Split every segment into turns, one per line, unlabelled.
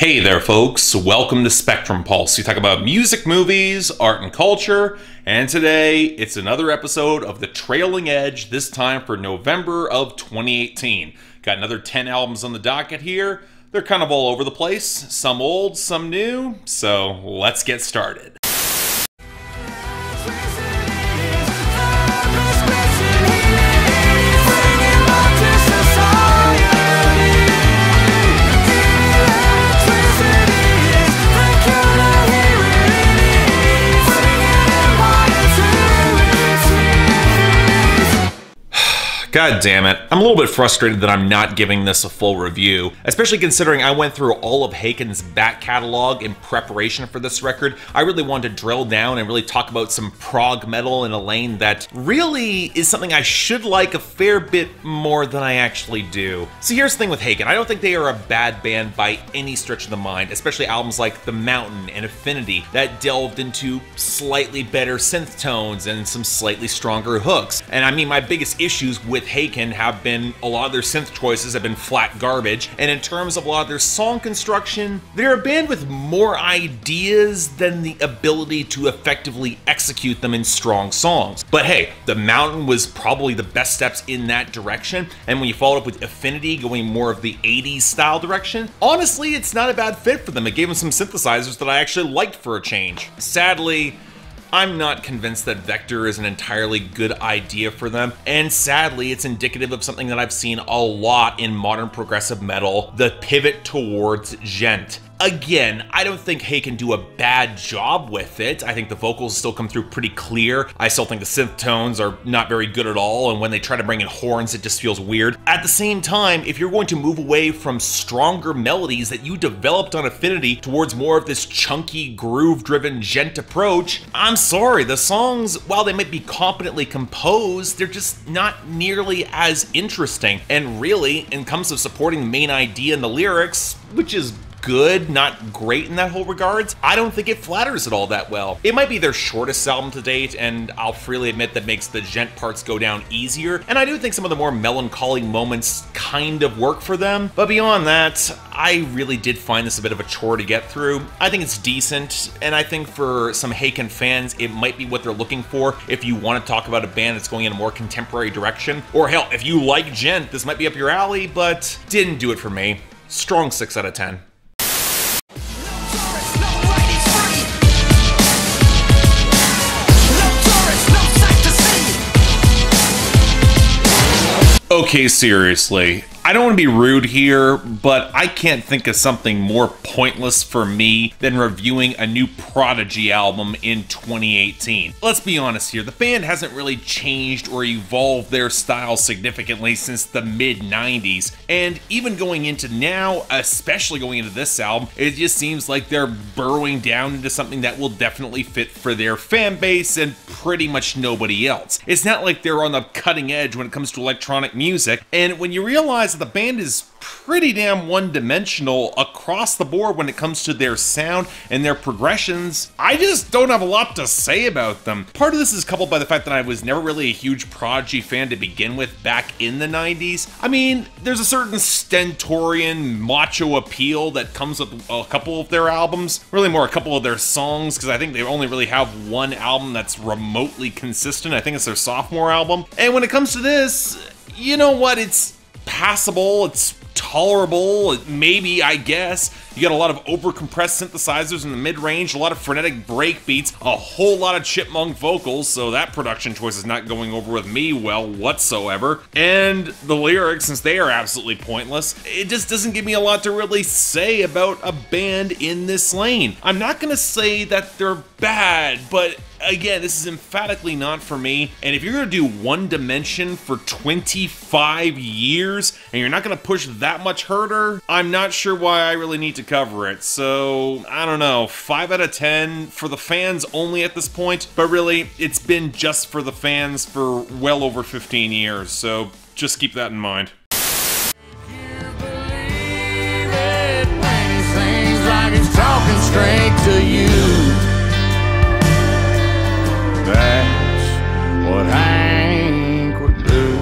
Hey there folks, welcome to Spectrum Pulse. We talk about music, movies, art and culture, and today it's another episode of The Trailing Edge, this time for November of 2018. Got another 10 albums on the docket here. They're kind of all over the place, some old, some new, so let's get started. God damn it. I'm a little bit frustrated that I'm not giving this a full review, especially considering I went through all of Haken's back catalog in preparation for this record. I really wanted to drill down and really talk about some prog metal in a lane that really is something I should like a fair bit more than I actually do. So here's the thing with Haken. I don't think they are a bad band by any stretch of the mind, especially albums like The Mountain and Affinity that delved into slightly better synth tones and some slightly stronger hooks. And I mean, my biggest issues with Haken have been a lot of their synth choices have been flat garbage, and in terms of a lot of their song construction, they're a band with more ideas than the ability to effectively execute them in strong songs. But hey, The Mountain was probably the best steps in that direction, and when you follow up with Affinity going more of the 80s style direction, honestly, it's not a bad fit for them. It gave them some synthesizers that I actually liked for a change. Sadly, I'm not convinced that Vector is an entirely good idea for them, and sadly, it's indicative of something that I've seen a lot in modern progressive metal, the pivot towards djent. Again, I don't think Haken do a bad job with it. I think the vocals still come through pretty clear. I still think the synth tones are not very good at all, and when they try to bring in horns, it just feels weird. At the same time, if you're going to move away from stronger melodies that you developed on Affinity towards more of this chunky, groove-driven djent approach, I'm sorry, the songs, while they might be competently composed, they're just not nearly as interesting. And really, in terms of supporting the main idea in the lyrics, which is good, not great in that whole regards, I don't think it flatters it all that well. It might be their shortest album to date, and I'll freely admit that makes the djent parts go down easier, and I do think some of the more melancholy moments kind of work for them, but beyond that, I really did find this a bit of a chore to get through. I think it's decent, and I think for some Haken fans, it might be what they're looking for if you want to talk about a band that's going in a more contemporary direction, or hell, if you like djent, this might be up your alley, but didn't do it for me. Strong 6 out of 10. Okay, seriously, I don't want to be rude here, but I can't think of something more pointless for me than reviewing a new Prodigy album in 2018. Let's be honest here, the band hasn't really changed or evolved their style significantly since the mid-90s, and even going into now, especially going into this album, it just seems like they're burrowing down into something that will definitely fit for their fan base and pretty much nobody else. It's not like they're on the cutting edge when it comes to electronic music, and when you realize that the band is pretty damn one-dimensional across the board when it comes to their sound and their progressions, I just don't have a lot to say about them. Part of this is coupled by the fact that I was never really a huge Prodigy fan to begin with back in the 90s. I mean, there's a certain stentorian macho appeal that comes with a couple of their albums, really more a couple of their songs, because I think they only really have one album that's remotely consistent. I think it's their sophomore album. And when it comes to this, you know what, it's passable, it's tolerable, maybe, I guess. You got a lot of over-compressed synthesizers in the mid-range, a lot of frenetic break beats, a whole lot of chipmunk vocals, so that production choice is not going over with me well whatsoever. And the lyrics, since they are absolutely pointless, it just doesn't give me a lot to really say about a band in this lane. I'm not gonna say that they're bad, but again, this is emphatically not for me, and if you're gonna do one dimension for 25 years, and you're not gonna push that much harder, I'm not sure why I really need to cover it. So, I don't know, 5 out of 10 for the fans only at this point, but really, it's been just for the fans for well over 15 years, so just keep that in mind.
Talking straight to you. That's what Hank would do.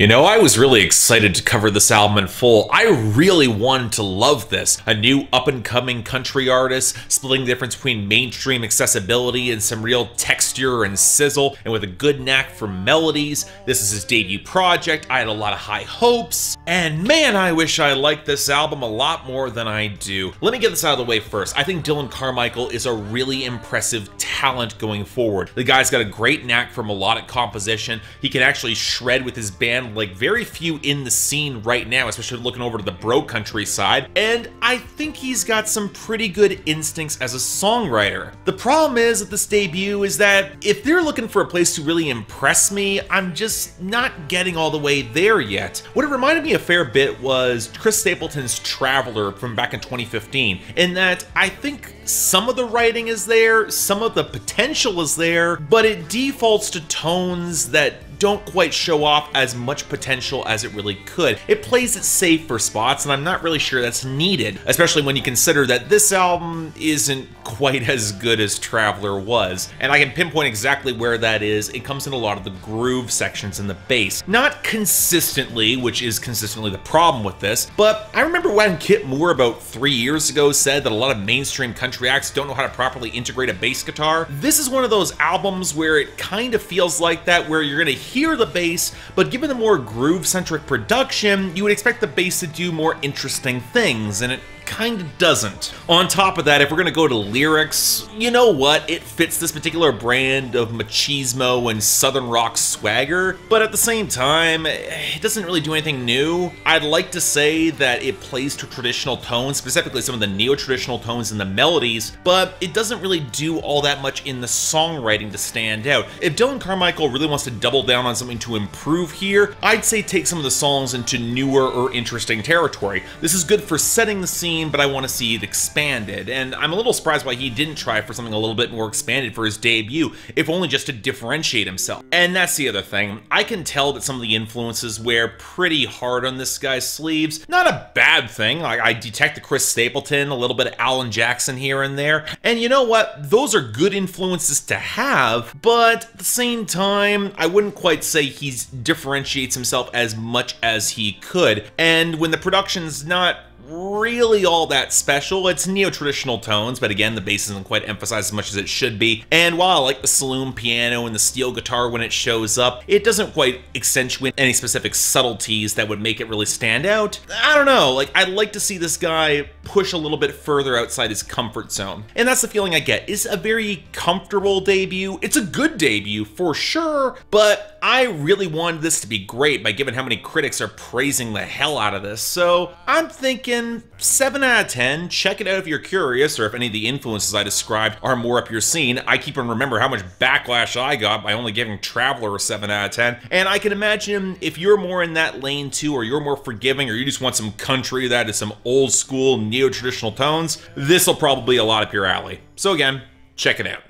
You know, I was really excited to cover this album in full. I really wanted to love this. A new up-and-coming country artist, splitting the difference between mainstream accessibility and some real texture and sizzle, and with a good knack for melodies. This is his debut project. I had a lot of high hopes, and man, I wish I liked this album a lot more than I do. Let me get this out of the way first. I think Dillon Carmichael is a really impressive talent going forward. The guy's got a great knack for melodic composition. He can actually shred with his band like very few in the scene right now, especially looking over to the bro country side, and I think he's got some pretty good instincts as a songwriter. The problem is with this debut is that if they're looking for a place to really impress me, I'm just not getting all the way there yet. What it reminded me a fair bit was Chris Stapleton's Traveler from back in 2015, in that I think some of the writing is there, some of the potential is there, but it defaults to tones that don't quite show off as much potential as it really could. It plays it safe for spots, and I'm not really sure that's needed, especially when you consider that this album isn't quite as good as Traveler was. And I can pinpoint exactly where that is. It comes in a lot of the groove sections in the bass. Not consistently, which is consistently the problem with this, but I remember when Kit Moore about 3 years ago said that a lot of mainstream country acts don't know how to properly integrate a bass guitar. This is one of those albums where it kind of feels like that, where you're gonna hear the bass, but given the more groove-centric production, you would expect the bass to do more interesting things, and it kind of doesn't. On top of that, if we're gonna go to lyrics, you know what? It fits this particular brand of machismo and southern rock swagger, but at the same time, it doesn't really do anything new. I'd like to say that it plays to traditional tones, specifically some of the neo-traditional tones in the melodies, but it doesn't really do all that much in the songwriting to stand out. If Dillon Carmichael really wants to double down on something to improve here, I'd say take some of the songs into newer or interesting territory. This is good for setting the scene, but I want to see it expanded, and I'm a little surprised why he didn't try for something a little bit more expanded for his debut, if only just to differentiate himself. And that's the other thing. I can tell that some of the influences wear pretty hard on this guy's sleeves. Not a bad thing. I detect the Chris Stapleton, a little bit of Alan Jackson here and there, and you know what? Those are good influences to have, but at the same time, I wouldn't quite say he differentiates himself as much as he could, and when the production's not really all that special, it's neo-traditional tones, but again, the bass isn't quite emphasized as much as it should be, and while I like the saloon piano and the steel guitar when it shows up, it doesn't quite accentuate any specific subtleties that would make it really stand out. I don't know, like, I'd like to see this guy push a little bit further outside his comfort zone, and that's the feeling I get. It's a very comfortable debut. It's a good debut, for sure, but I really wanted this to be great by given how many critics are praising the hell out of this, so I'm thinking 7 out of 10. Check it out if you're curious, or if any of the influences I described are more up your scene. I keep on remember how much backlash I got by only giving Traveler a 7 out of 10, and I can imagine if you're more in that lane too, or you're more forgiving, or you just want some country that is some old school neo-traditional tones, this will probably be a lot up your alley. So again, check it out.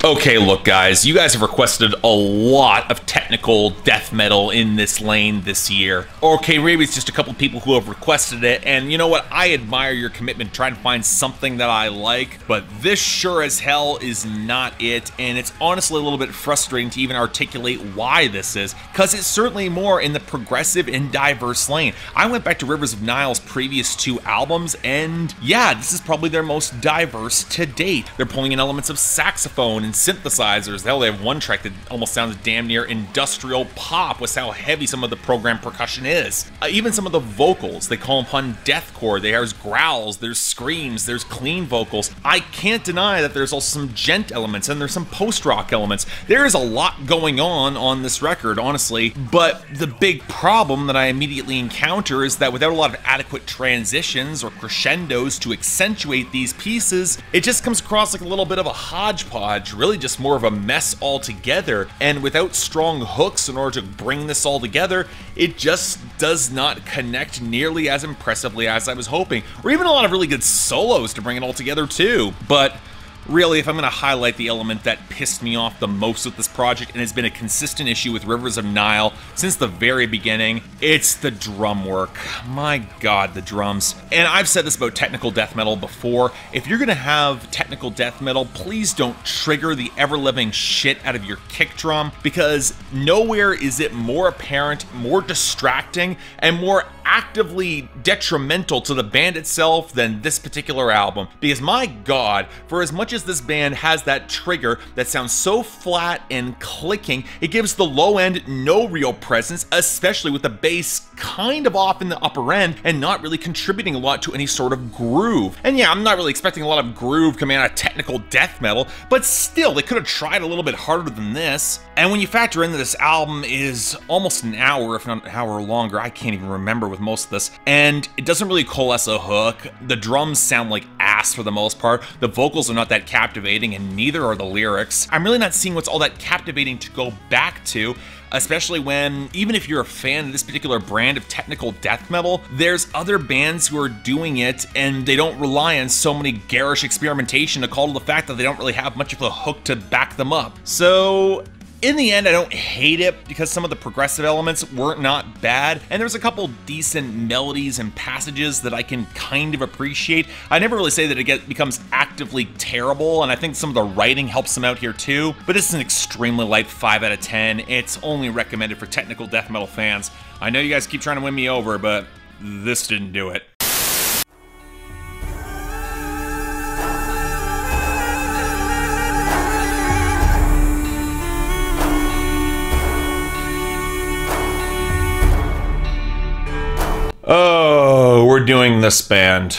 Okay, look guys, you guys have requested a lot of technical death metal in this lane this year. Okay, maybe it's just a couple people who have requested it, and you know what, I admire your commitment trying to find something that I like, but this sure as hell is not it, and it's honestly a little bit frustrating to even articulate why this is, because it's certainly more in the progressive and diverse lane. I went back to Rivers of Nile's previous 2 albums, and yeah, this is probably their most diverse to date. They're pulling in elements of saxophone and synthesizers. Hell, they have one track that almost sounds damn near industrial pop with how heavy some of the programmed percussion is. Even some of the vocals, they call upon deathcore. There's growls, there's screams, there's clean vocals. I can't deny that there's also some gent elements and there's some post-rock elements. There is a lot going on this record, honestly, but the big problem that I immediately encounter is that without a lot of adequate transitions or crescendos to accentuate these pieces, it just comes across like a little bit of a hodgepodge, really just more of a mess altogether, and without strong hooks in order to bring this all together, it just does not connect nearly as impressively as I was hoping, or even a lot of really good solos to bring it all together too. But Really, if I'm going to highlight the element that pissed me off the most with this project and has been a consistent issue with Rivers of Nihil since the very beginning, it's the drum work. My god, the drums. And I've said this about technical death metal before. If you're going to have technical death metal, please don't trigger the ever-living shit out of your kick drum, because nowhere is it more apparent, more distracting, and more actively detrimental to the band itself than this particular album. Because my god, for as much as this band has that trigger that sounds so flat and clicking, it gives the low end no real presence, especially with the bass kind of off in the upper end and not really contributing a lot to any sort of groove. And yeah, I'm not really expecting a lot of groove coming out of technical death metal, but still, they could have tried a little bit harder than this. And when you factor in that this album is almost an hour, if not an hour longer, I can't even remember with most of this, and it doesn't really coalesce a hook, the drums sound like ass for the most part, the vocals are not that captivating, and neither are the lyrics. I'm really not seeing what's all that captivating to go back to, especially when, even if you're a fan of this particular brand of technical death metal, there's other bands who are doing it and they don't rely on so many garish experimentation to call to the fact that they don't really have much of a hook to back them up. So in the end, I don't hate it because some of the progressive elements were not bad, and there's a couple decent melodies and passages that I can kind of appreciate. I never really say that it becomes actively terrible, and I think some of the writing helps them out here too, but it's an extremely light 5 out of 10. It's only recommended for technical death metal fans. I know you guys keep trying to win me over, but this didn't do it. Oh, we're doing this band.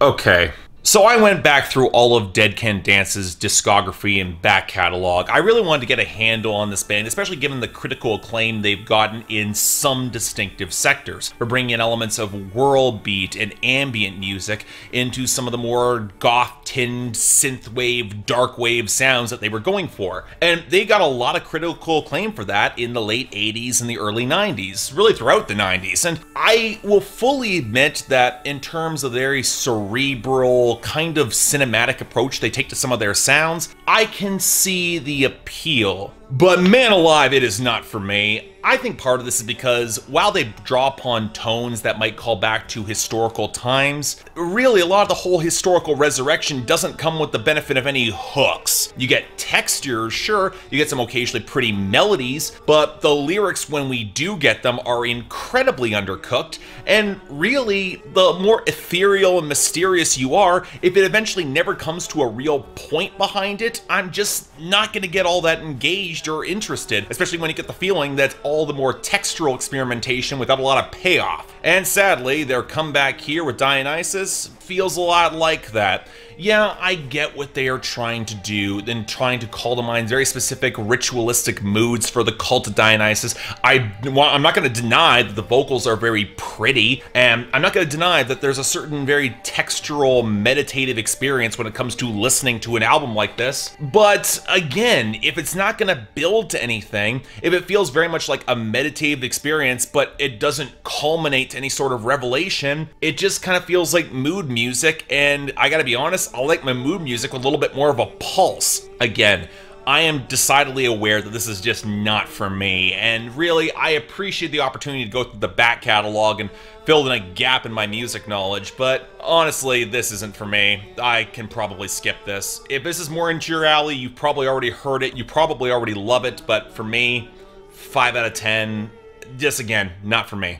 Okay. So I went back through all of Dead Can Dance's discography and back catalog. I really wanted to get a handle on this band, especially given the critical acclaim they've gotten in some distinctive sectors. For bringing in elements of world beat and ambient music into some of the more goth-tinged synthwave, dark wave sounds that they were going for. And they got a lot of critical acclaim for that in the late 80s and the early 90s, really throughout the 90s. And I will fully admit that in terms of very cerebral, kind of cinematic approach they take to some of their sounds, I can see the appeal. But man alive, it is not for me. I think part of this is because while they draw upon tones that might call back to historical times, really a lot of the whole historical resurrection doesn't come with the benefit of any hooks. You get textures, sure, you get some occasionally pretty melodies, but the lyrics, when we do get them, are incredibly undercooked, and really, the more ethereal and mysterious you are, if it eventually never comes to a real point behind it, I'm just not gonna get all that engaged or interested, especially when you get the feeling that all the more textural experimentation without a lot of payoff. And sadly, their comeback here with Dionysus feels a lot like that. Yeah, I get what they are trying to do, then trying to call to mind very specific ritualistic moods for the cult of Dionysus. I'm not going to deny that the vocals are very pretty, and I'm not going to deny that there's a certain very textural, meditative experience when it comes to listening to an album like this. But again, if it's not going to build to anything, if it feels very much like a meditative experience, but it doesn't culminate to any sort of revelation, it just kind of feels like mood music, and I gotta be honest, I like my mood music with a little bit more of a pulse. Again, I am decidedly aware that this is just not for me, and really, I appreciate the opportunity to go through the back catalog and fill in a gap in my music knowledge, but honestly, this isn't for me. I can probably skip this. If this is more into your alley, you've probably already heard it, you probably already love it, but for me, 5 out of 10, just again, not for me.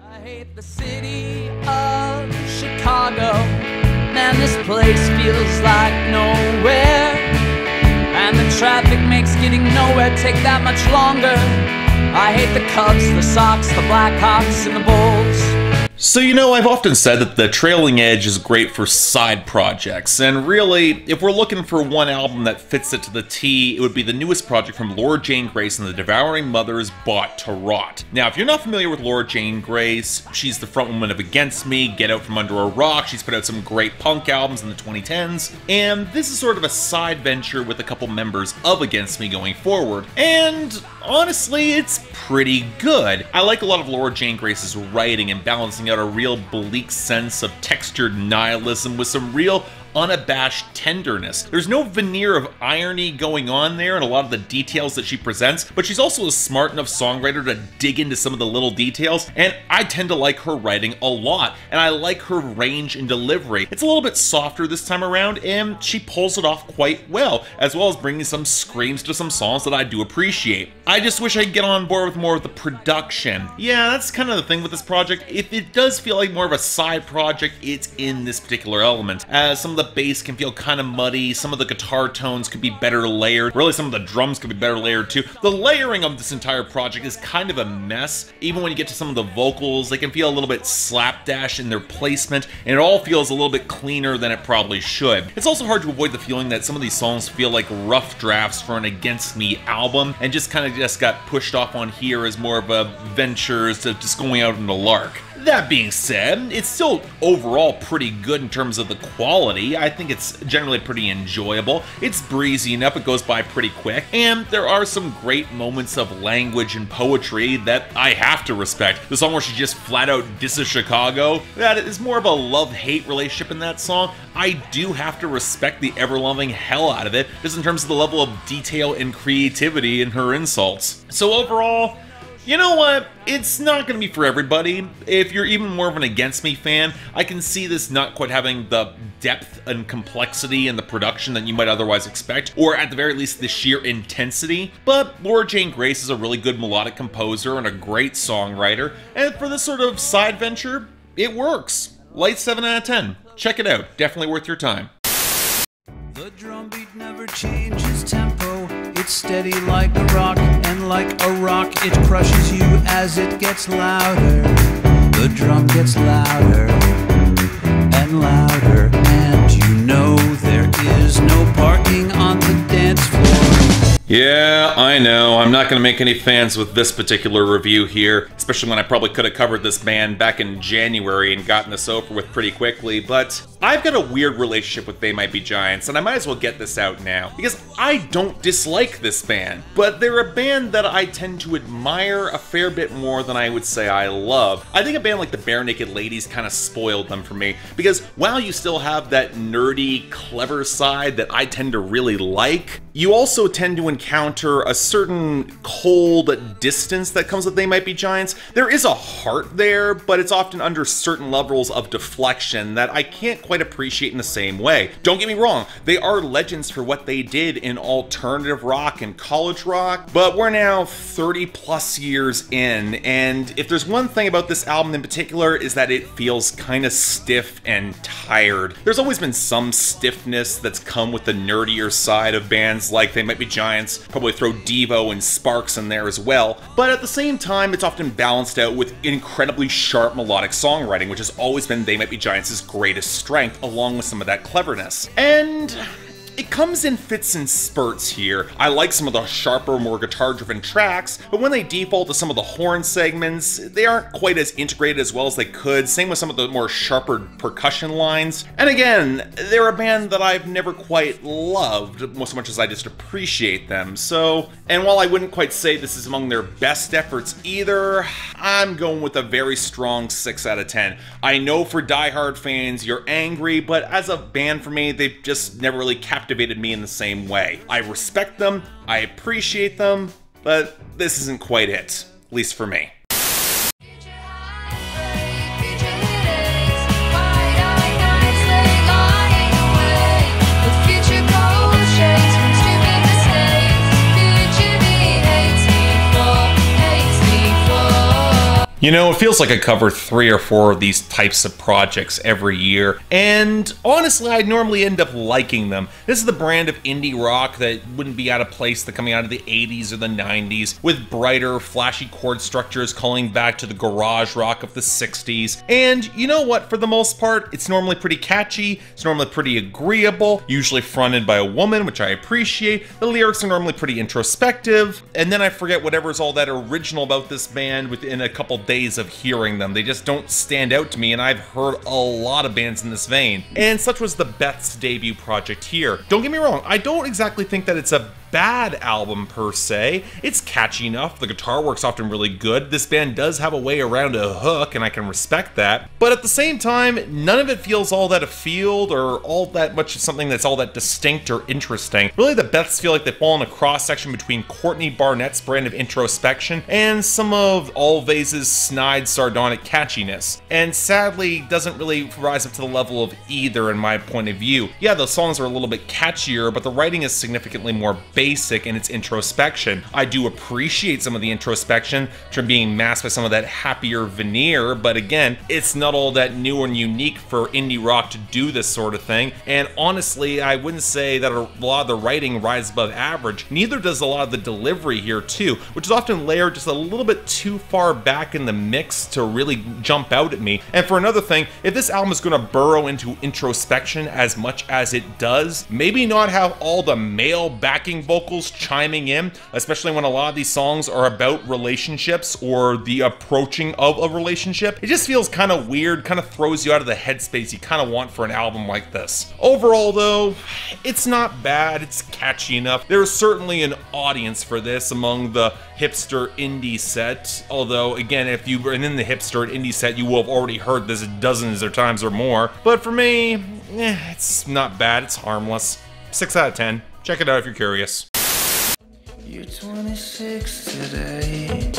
I hate the city of Chicago. Man, this place feels like nowhere, and the traffic makes getting nowhere take that much longer. I hate the Cubs, the Sox, the Blackhawks, and the Bulls.
So, you know, I've often said that the trailing edge is great for side projects, and really, if we're looking for one album that fits it to the T, it would be the newest project from Laura Jane Grace and the Devouring Mothers, Bought to Rot. Now, if you're not familiar with Laura Jane Grace, she's the frontwoman of Against Me, Get Out From Under a Rock, she's put out some great punk albums in the 2010s, and this is sort of a side venture with a couple members of Against Me going forward, and honestly, it's pretty good. I like a lot of Laura Jane Grace's writing and balancing out a real bleak sense of textured nihilism with some real unabashed tenderness. There's no veneer of irony going on there in a lot of the details that she presents, but she's also a smart enough songwriter to dig into some of the little details, and I tend to like her writing a lot, and I like her range and delivery. It's a little bit softer this time around, and she pulls it off quite well as bringing some screams to some songs that I do appreciate. I just wish I could get on board with more of the production. Yeah, that's kind of the thing with this project. If it does feel like more of a side project, it's in this particular element, as some of the bass can feel kind of muddy, some of the guitar tones could be better layered, really some of the drums could be better layered too. The layering of this entire project is kind of a mess. Even when you get to some of the vocals, they can feel a little bit slapdash in their placement, and it all feels a little bit cleaner than it probably should. It's also hard to avoid the feeling that some of these songs feel like rough drafts for an Against Me album, and just got pushed off on here as more of a ventures to just going out in the lark. That being said, it's still overall pretty good in terms of the quality. I think it's generally pretty enjoyable. It's breezy enough, it goes by pretty quick, and there are some great moments of language and poetry that I have to respect. The song where she just flat out disses Chicago, that is more of a love-hate relationship in that song. I do have to respect the ever-loving hell out of it, just in terms of the level of detail and creativity in her insults. So overall, you know what? It's not going to be for everybody. If you're even more of an Against Me fan, I can see this not quite having the depth and complexity in the production that you might otherwise expect, or at the very least the sheer intensity. But Laura Jane Grace is a really good melodic composer and a great songwriter, and for this sort of side venture, it works. Light 7 out of 10. Check it out. Definitely worth your time.
The drum beat never changes tempo. It's steady like a rock, and like a rock it crushes you as it gets louder. The drum gets louder and louder, and you know there is no parking on the dance floor.
Yeah, I know. I'm not going to make any fans with this particular review here, especially when I probably could have covered this band back in January and gotten this over with pretty quickly, but I've got a weird relationship with They Might Be Giants, and I might as well get this out now, because I don't dislike this band, but they're a band that I tend to admire a fair bit more than I would say I love. I think a band like the Bare Naked Ladies kind of spoiled them for me, because while you still have that nerdy, clever side that I tend to really like, you also tend to encounter a certain cold distance that comes with They Might Be Giants. There is a heart there, but it's often under certain levels of deflection that I can't quite appreciate in the same way. Don't get me wrong, they are legends for what they did in alternative rock and college rock, but we're now 30 plus years in, and if there's one thing about this album in particular is that it feels kind of stiff and tired. There's always been some stiffness that's come with the nerdier side of bands like They Might Be Giants, probably throw Devo and Sparks in there as well, but at the same time it's often balanced out with incredibly sharp melodic songwriting, which has always been They Might Be Giants' greatest strength, along with some of that cleverness. And it comes in fits and spurts here. I like some of the sharper, more guitar-driven tracks, but when they default to some of the horn segments, they aren't quite as integrated as well as they could. Same with some of the more sharper percussion lines. And again, they're a band that I've never quite loved, so much as I just appreciate them. So, and while I wouldn't quite say this is among their best efforts either, I'm going with a very strong 6 out of 10. I know for diehard fans, you're angry, but as a band for me, they've just never really captivated me in the same way. I respect them, I appreciate them, but this isn't quite it, at least for me. You know, it feels like I cover 3 or 4 of these types of projects every year, and honestly, I normally end up liking them. This is the brand of indie rock that wouldn't be out of place that coming out of the 80s or the 90s, with brighter, flashy chord structures calling back to the garage rock of the 60s. And you know what, for the most part, it's normally pretty catchy, it's normally pretty agreeable, usually fronted by a woman, which I appreciate. The lyrics are normally pretty introspective, and then I forget whatever's all that original about this band within a couple days of hearing them. They just don't stand out to me, and I've heard a lot of bands in this vein. And such was the Beth's debut project here. Don't get me wrong, I don't exactly think that it's a bad album per se. It's catchy enough, the guitar work's often really good, this band does have a way around a hook and I can respect that, but at the same time, none of it feels all that afield or all that much of something that's all that distinct or interesting. Really the best feel like they fall in a cross-section between Courtney Barnett's brand of introspection and some of Alvvays's snide sardonic catchiness, and sadly doesn't really rise up to the level of either in my point of view. Yeah, the songs are a little bit catchier, but the writing is significantly more basic in its introspection. I do appreciate some of the introspection from being masked by some of that happier veneer, but again, it's not all that new and unique for indie rock to do this sort of thing, and honestly, I wouldn't say that a lot of the writing rises above average. Neither does a lot of the delivery here too, which is often layered just a little bit too far back in the mix to really jump out at me. And for another thing, if this album is going to burrow into introspection as much as it does, maybe not have all the male backing vocals chiming in, especially when a lot of these songs are about relationships or the approaching of a relationship. It just feels kind of weird, kind of throws you out of the headspace you kind of want for an album like this. Overall though, it's not bad, it's catchy enough. There's certainly an audience for this among the hipster indie set, although again, if you were in the hipster indie set, you will have already heard this dozens of times or more. But for me, it's not bad, it's harmless. 6 out of 10. Check it out if you're curious.
You're 26 today.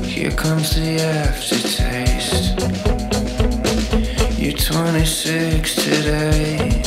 Here comes the aftertaste. You're 26 today.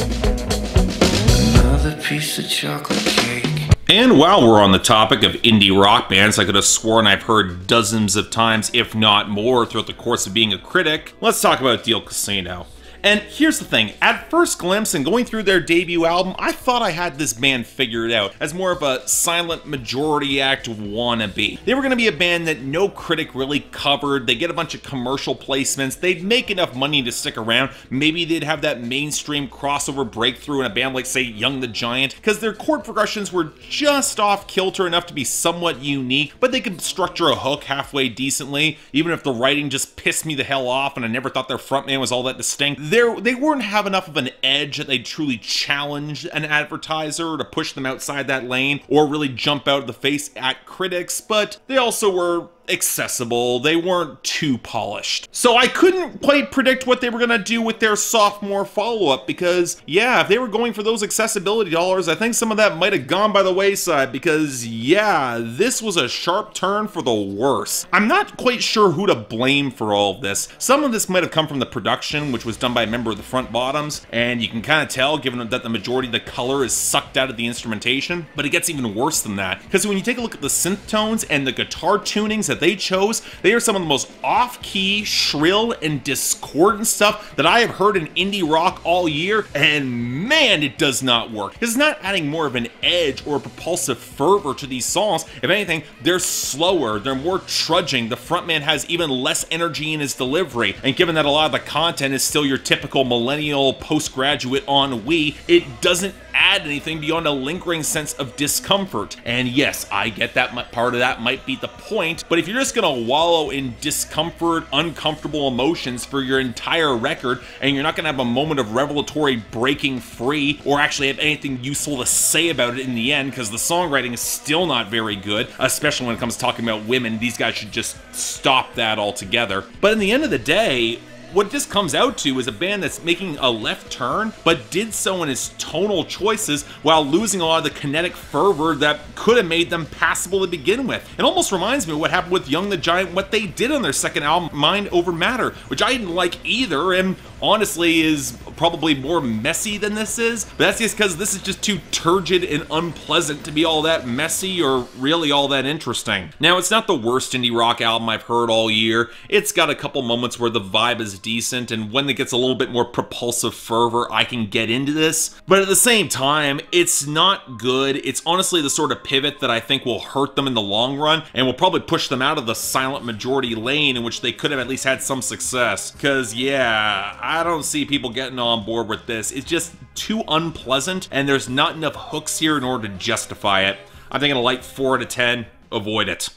Another piece of chocolate cake.
And while we're on the topic of indie rock bands I could have sworn I've heard dozens of times, if not more, throughout the course of being a critic, let's talk about Deal Casino. And here's the thing, at first glimpse and going through their debut album, I thought I had this band figured out as more of a silent majority act wannabe. They were going to be a band that no critic really covered, they get a bunch of commercial placements, they'd make enough money to stick around, maybe they'd have that mainstream crossover breakthrough in a band like, say, Young the Giant, because their chord progressions were just off kilter enough to be somewhat unique, but they could structure a hook halfway decently, even if the writing just pissed me the hell off and I never thought their frontman was all that distinct. They wouldn't have enough of an edge that they'd truly challenge an advertiser to push them outside that lane or really jump out of the face at critics, but they also were accessible, they weren't too polished. So I couldn't quite predict what they were gonna do with their sophomore follow-up because, yeah, if they were going for those accessibility dollars, I think some of that might have gone by the wayside because, yeah, this was a sharp turn for the worse. I'm not quite sure who to blame for all of this. Some of this might have come from the production, which was done by a member of the Front Bottoms, and you can kind of tell given that the majority of the color is sucked out of the instrumentation, but it gets even worse than that because when you take a look at the synth tones and the guitar tunings that they chose, they are some of the most off-key, shrill, and discordant stuff that I have heard in indie rock all year, and man, it does not work. It's not adding more of an edge or a propulsive fervor to these songs. If anything, they're slower, they're more trudging, the frontman has even less energy in his delivery, and given that a lot of the content is still your typical millennial postgraduate ennui, it doesn't add anything beyond a lingering sense of discomfort. And yes, I get that part of that might be the point, but if you're just gonna wallow in discomfort, uncomfortable emotions for your entire record, and you're not gonna have a moment of revelatory breaking free, or actually have anything useful to say about it in the end, because the songwriting is still not very good, especially when it comes to talking about women, these guys should just stop that altogether. But in the end of the day, what this comes out to is a band that's making a left turn, but did so in its tonal choices while losing a lot of the kinetic fervor that could have made them passable to begin with. It almost reminds me of what happened with Young the Giant, what they did on their second album, Mind Over Matter, which I didn't like either, and honestly is probably more messy than this is, but that's just because this is just too turgid and unpleasant to be all that messy or really all that interesting. Now, it's not the worst indie rock album I've heard all year. It's got a couple moments where the vibe is decent, and when it gets a little bit more propulsive fervor, I can get into this, but at the same time, it's not good. It's honestly the sort of pivot that I think will hurt them in the long run, and will probably push them out of the silent majority lane in which they could have at least had some success, because yeah, I don't see people getting on board with this. It's just too unpleasant, and there's not enough hooks here in order to justify it. I'm thinking a light 4 out of 10, avoid it.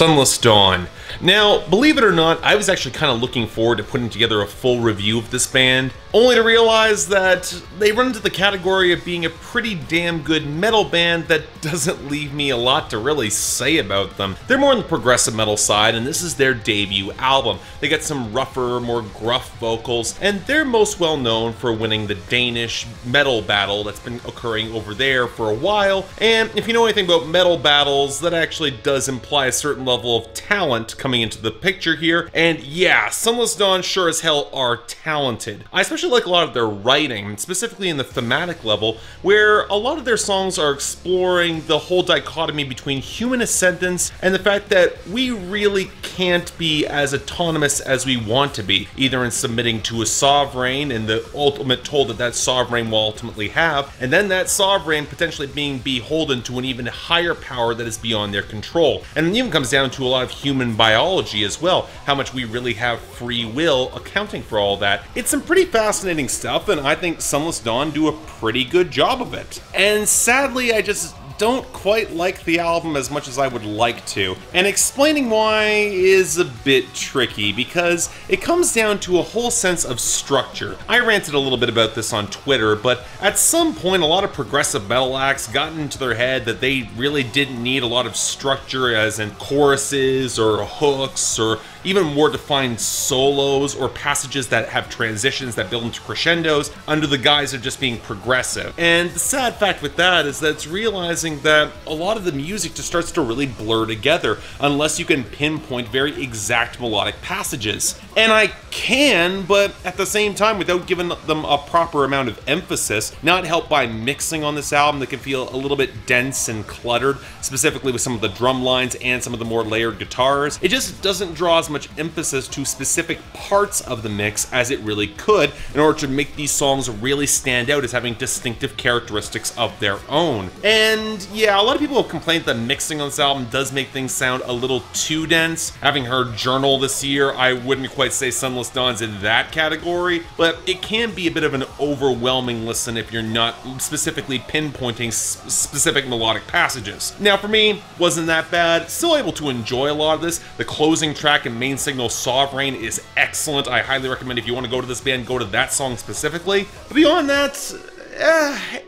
Sunless Dawn. Now, believe it or not, I was actually kind of looking forward to putting together a full review of this band, only to realize that they run into the category of being a pretty damn good metal band that doesn't leave me a lot to really say about them. They're more on the progressive metal side, and this is their debut album. They got some rougher, more gruff vocals, and they're most well known for winning the Danish metal battle that's been occurring over there for a while. And if you know anything about metal battles, that actually does imply a certain level of talent coming into the picture here. And yeah, Sunless Dawn sure as hell are talented. I especially like a lot of their writing, specifically in the thematic level, where a lot of their songs are exploring the whole dichotomy between human ascendance and the fact that we really can't be as autonomous as we want to be, either in submitting to a sovereign and the ultimate toll that that sovereign will ultimately have, and then that sovereign potentially being beholden to an even higher power that is beyond their control. And it even comes down to a lot of human biology as well, how much we really have free will accounting for all that. It's some pretty fascinating stuff, and I think Sunless Dawn do a pretty good job of it. And sadly, I just don't quite like the album as much as I would like to, and explaining why is a bit tricky because it comes down to a whole sense of structure. I ranted a little bit about this on Twitter, but at some point a lot of progressive metal acts got into their head that they really didn't need a lot of structure, as in choruses or hooks or even more defined solos or passages that have transitions that build into crescendos under the guise of just being progressive. And the sad fact with that is that it's realizing that a lot of the music just starts to really blur together unless you can pinpoint very exact melodic passages. And I can, but at the same time, without giving them a proper amount of emphasis, not helped by mixing on this album that can feel a little bit dense and cluttered, specifically with some of the drum lines and some of the more layered guitars. It just doesn't draw as much emphasis to specific parts of the mix as it really could in order to make these songs really stand out as having distinctive characteristics of their own. And yeah, a lot of people have complained that mixing on this album does make things sound a little too dense. Having heard Journal this year, I wouldn't quite say Sunless Dawn's in that category, but it can be a bit of an overwhelming listen if you're not specifically pinpointing specific melodic passages. Now for me, wasn't that bad. Still able to enjoy a lot of this. The closing track and main signal Sovereign is excellent. I highly recommend if you want to go to this band, go to that song specifically. But beyond that,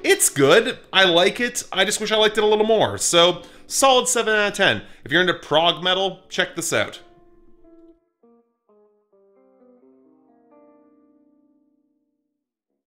it's good. I like it. I just wish I liked it a little more. So, solid 7 out of 10. If you're into prog metal, check this out.